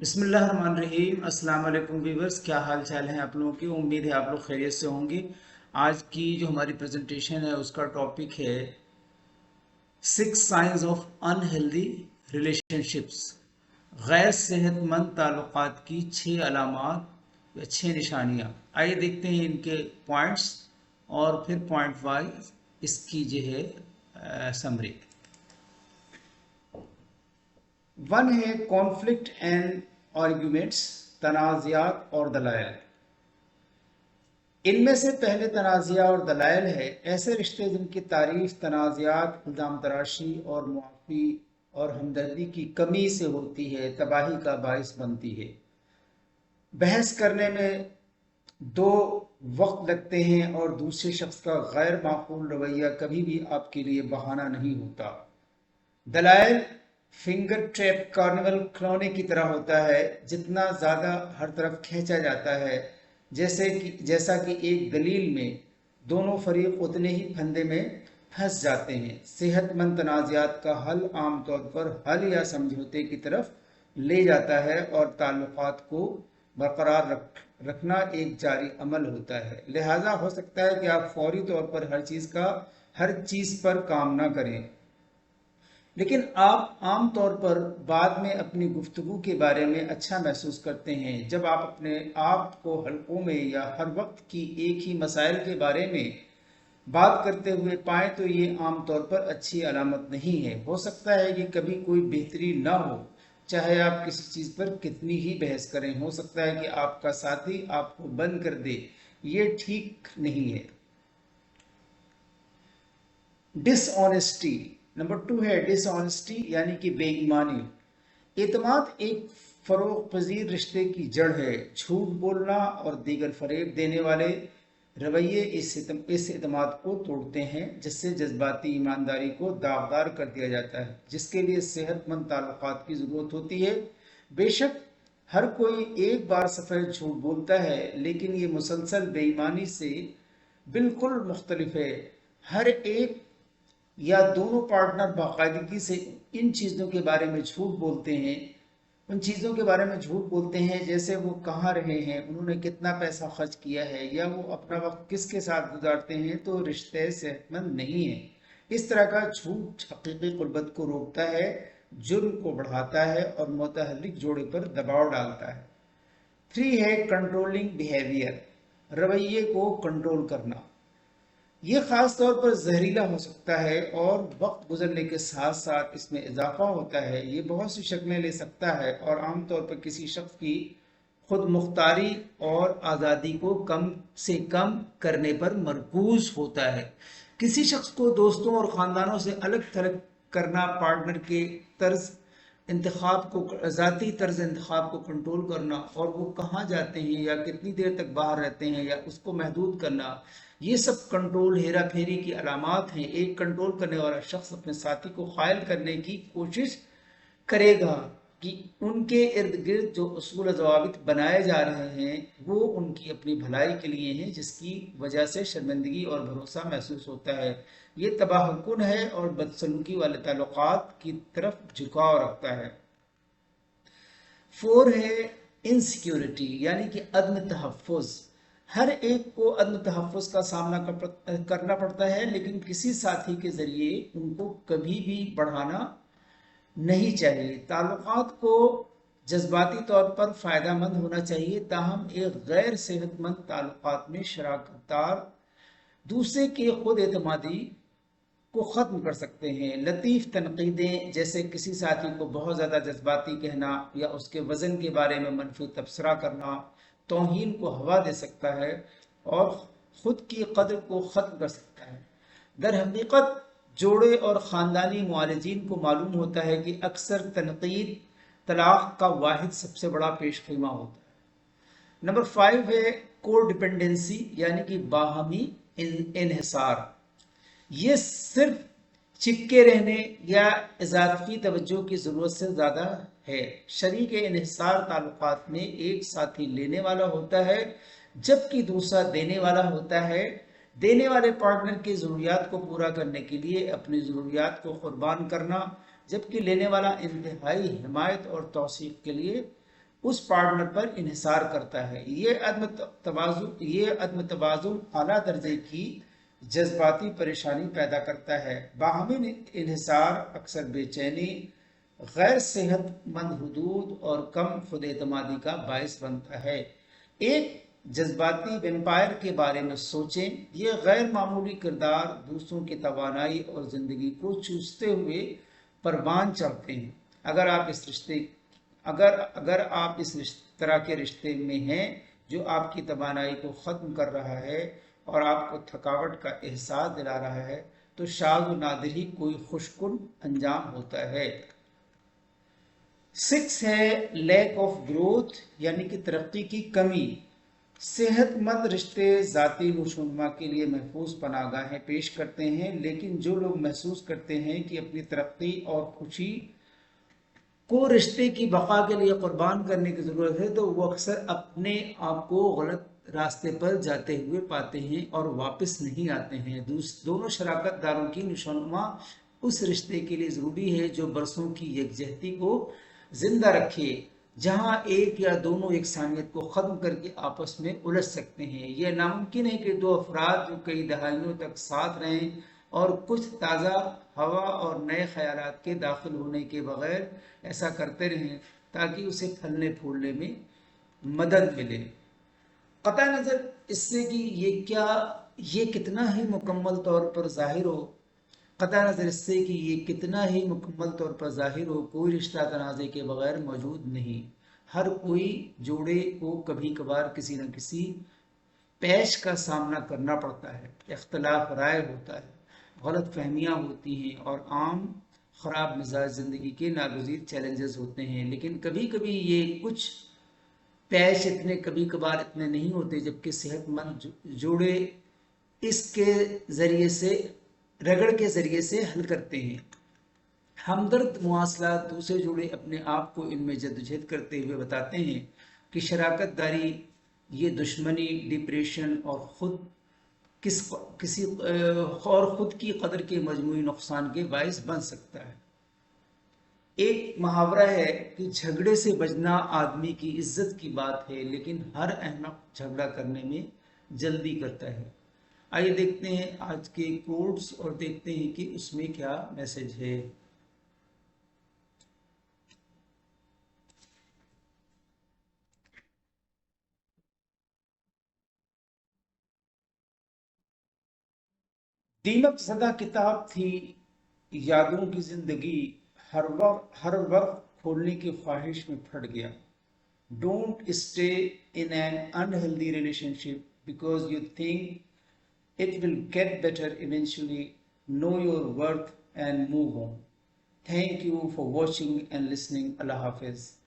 बिस्मिल्लाहिर्रहमानिर्रहीम। अस्सलाम वालेकुम व्यूवर्स, क्या हाल चाल है आप लोगों की। उम्मीद है आप लोग खैरियत से होंगे। आज की जो हमारी प्रेजेंटेशन है उसका टॉपिक है 6 साइंस ऑफ अनहेल्दी रिलेशनशिप्स। गैर सेहतमंद ताल्लुकात की 6 अलामात या 6 निशानियाँ। आइए देखते हैं इनके पॉइंट्स और फिर पॉइंट वाइज इसकी जो है समरी। वन है कॉन्फ्लिक्ट एंड आर्ग्यूमेंट्स, तनाज़ात और दलाइल। इनमें से पहले तनाज़ा और दलाइल है। ऐसे रिश्ते जिनकी तारीफ तनाज़ात, इल्ज़ाम तराशी और मुआफ़ी और हमदर्दी की कमी से होती है, तबाही का बाइस बनती है। बहस करने में दो वक्त लगते हैं और दूसरे शख्स का गैर माकूल रवैया कभी भी आपके लिए बहाना नहीं होता। दलाइल फिंगर ट्रैप कार्निवल खिलौने की तरह होता है, जितना ज़्यादा हर तरफ खींचा जाता है जैसा कि एक दलील में दोनों फरीक उतने ही फंदे में फंस जाते हैं। सेहतमंद तनाज़ात का हल आमतौर पर हल या समझौते की तरफ ले जाता है और ताल्लुकात को बरकरार रखना एक जारी अमल होता है। लिहाजा हो सकता है कि आप फौरी तौर पर हर चीज़ पर काम ना करें, लेकिन आप आम तौर पर बाद में अपनी गुफ्तगू के बारे में अच्छा महसूस करते हैं। जब आप अपने आप को हलकों में या हर वक्त की एक ही मसाइल के बारे में बात करते हुए पाएं तो ये आम तौर पर अच्छी अलामत नहीं है। हो सकता है कि कभी कोई बेहतरी ना हो, चाहे आप किसी चीज़ पर कितनी ही बहस करें। हो सकता है कि आपका साथी आपको बंद कर दे, ये ठीक नहीं है। डिसऑनेस्टी नंबर 2 है डिसऑनेस्टी, यानी कि बेईमानी। एतमाद एक फरोग पजीर रिश्ते की जड़ है। झूठ बोलना और दीगर फरेब देने वाले रवैये इस एतमाद को तोड़ते हैं, जिससे जज्बाती ईमानदारी को दागदार कर दिया जाता है, जिसके लिए सेहतमंद ताल्लुकात की ज़रूरत होती है। बेशक हर कोई एक बार सफ़ेद झूठ बोलता है, लेकिन ये मुसलसल बेईमानी से बिल्कुल मुख्तलिफ है। हर एक या दोनों पार्टनर बाकायदगी से इन चीज़ों के बारे में झूठ बोलते हैं उन चीज़ों के बारे में झूठ बोलते हैं, जैसे वो कहाँ रहे हैं, उन्होंने कितना पैसा खर्च किया है, या वो अपना वक्त किसके साथ गुजारते हैं। तो रिश्ते सेहतमंद नहीं है। इस तरह का झूठ हकीकी कुर्बत को रोकता है, जुर्म को बढ़ाता है और मुतहल्लिक जोड़े पर दबाव डालता है। 3 है कंट्रोलिंग बिहेवियर, रवैये को कंट्रोल करना। ये ख़ास तौर पर जहरीला हो सकता है और वक्त गुजरने के साथ साथ इसमें इजाफा होता है। ये बहुत सी शक्लें ले सकता है और आमतौर पर किसी शख्स की खुद मुख्तारी और आज़ादी को कम से कम करने पर मरकूज होता है। किसी शख्स को दोस्तों और ख़ानदानों से अलग थलग करना, पार्टनर के तर्ज इंतखाब को ज़ाती तर्ज इंतखाब को कंट्रोल करना और वो कहाँ जाते हैं या कितनी देर तक बाहर रहते हैं या उसको महदूद करना, ये सब कंट्रोल हेरा फेरी की अलामात हैं। एक कंट्रोल करने वाला शख्स अपने साथी को कायल करने की कोशिश करेगा कि उनके इर्द गिर्द जो उसूल ज़वाबित बनाए जा रहे हैं वो उनकी अपनी भलाई के लिए हैं, जिसकी वजह से शर्मिंदगी और भरोसा महसूस होता है। ये तबाहकुन है और बदसलूकी वाले ताल्लुकात की तरफ झुकाव रखता है। 4 है इनसिक्योरिटी, यानी कि अदम तहफ़्फ़ुज़। हर एक को अदम तहफ़्फ़ुज़ का सामना करना पड़ता है, लेकिन किसी साथी के ज़रिए उनको कभी भी बढ़ाना नहीं चाहिए। ताल्लुकात को जज्बाती तौर पर फ़ायदेमंद होना चाहिए, ताहम एक गैर सेहतमंद ताल्लुकात में शराकतदार दूसरे के खुद एतमादी को ख़त्म कर सकते हैं। लतीफ़ तनकीदें, जैसे किसी साथी को बहुत ज़्यादा जज्बाती कहना या उसके वज़न के बारे में मनफी तबसरा करना, तौहीन को हवा दे सकता है और ख़ुद की कदर को ख़त्म कर सकता है। दर हकीकत जोड़े और ख़ानदानी मुआलिजीन को मालूम होता है कि अक्सर तनकीद तलाक़ का वाहिद सबसे बड़ा पेश ख़ीमा होता है। नंबर 5 है को डिपेंडेंसी, यानी कि बाहमी इन्हिसार। ये सिर्फ चिपके रहने या इजाफी तवज्जो की ज़रूरत से ज़्यादा है। शरीक इन्हिसार ताल्लुकात में एक साथी लेने वाला होता है जबकि दूसरा देने वाला होता है। देने वाले पार्टनर की ज़रूरियात को पूरा करने के लिए अपनी ज़रूरियात को कुर्बान करना, जबकि लेने वाला इंतहाई हिमायत और तौसीक़ के लिए उस पार्टनर पर इन्हिसार करता है। ये अदम तवाज़ुन आला दर्जे की जज्बाती परेशानी पैदा करता है। बाहमी इन्हिसार अक्सर बेचैनी, गैर सेहतमंद हुदूद और कम खुद एतमादी का बायस बनता है। एक जज्बाती वेम्पायर के बारे में सोचें। ये गैर मामूली किरदार दूसरों की तवानाई और ज़िंदगी को चूसते हुए परवान चढ़ते हैं। अगर आप इस तरह के रिश्ते में हैं जो आपकी तवानाई को ख़त्म कर रहा है और आपको थकावट का एहसास दिला रहा है, तो शायद व नादिर ही कोई खुशकुन अंजाम होता है। 6 है लैक ऑफ ग्रोथ, यानी कि तरक्की की कमी। सेहतमंद रिश्ते ज़ाती नशोनुमा के लिए महफूज पनाहगाहें पेश करते हैं, लेकिन जो लोग महसूस करते हैं कि अपनी तरक्की और खुशी को रिश्ते की बका के लिए कुर्बान करने की ज़रूरत है, तो वो अक्सर अपने आप को गलत रास्ते पर जाते हुए पाते हैं और वापस नहीं आते हैं। दोनों शराकत दारों की नशोनुमा उस रिश्ते के लिए ज़रूरी है जो बरसों की यकजहती को जिंदा रखे, जहां एक या दोनों एकसानियत को ख़त्म करके आपस में उलझ सकते हैं। यह नामुमकिन है कि दो अफराद जो कई दहाइयों तक साथ रहें और कुछ ताज़ा हवा और नए ख्यालात के दाखिल होने के बगैर ऐसा करते रहें ताकि उसे फलने फूलने में मदद मिले। कतई नज़र इससे कि ये कितना ही मुकम्मल तौर पर ज़ाहिर हो, कतई नज़र इससे कि ये कितना ही मुकम्मल तौर पर ज़ाहिर हो, कोई रिश्ता तनाज़े के बगैर मौजूद नहीं। हर कोई जोड़े को कभी कभार किसी न किसी पेश का सामना करना पड़ता है। इख्तलाफ राय होता है, गलत फहमियाँ होती हैं और आम ख़राब मिजाज ज़िंदगी के नागुज़ीर चैलेंजेस होते हैं। लेकिन कभी कभी ये कुछ पैश कभी कभार इतने नहीं होते, जबकि सेहतमंद जोड़े इसके ज़रिए से रगड़ के ज़रिए से हल करते हैं। हमदर्द मुआसलात दूसरे जोड़े अपने आप को इनमें जद्दोजहद करते हुए बताते हैं कि शराकत दारी ये दुश्मनी, डिप्रेशन और खुद की कदर के मजमूई नुकसान के बायस बन सकता है। एक मुहावरा है कि झगड़े से बचना आदमी की इज्जत की बात है, लेकिन हर अहमक झगड़ा करने में जल्दी करता है। आइए देखते हैं आज के कोट्स और देखते हैं कि उसमें क्या मैसेज है। दीमक ज़दा किताब थी यादों की जिंदगी, हर वक्त खोलने की ख्वाहिश में फट गया। Don't stay in an unhealthy relationship because you think it will get better eventually. Know your worth and move on. Thank you for watching and listening. Allah Hafiz.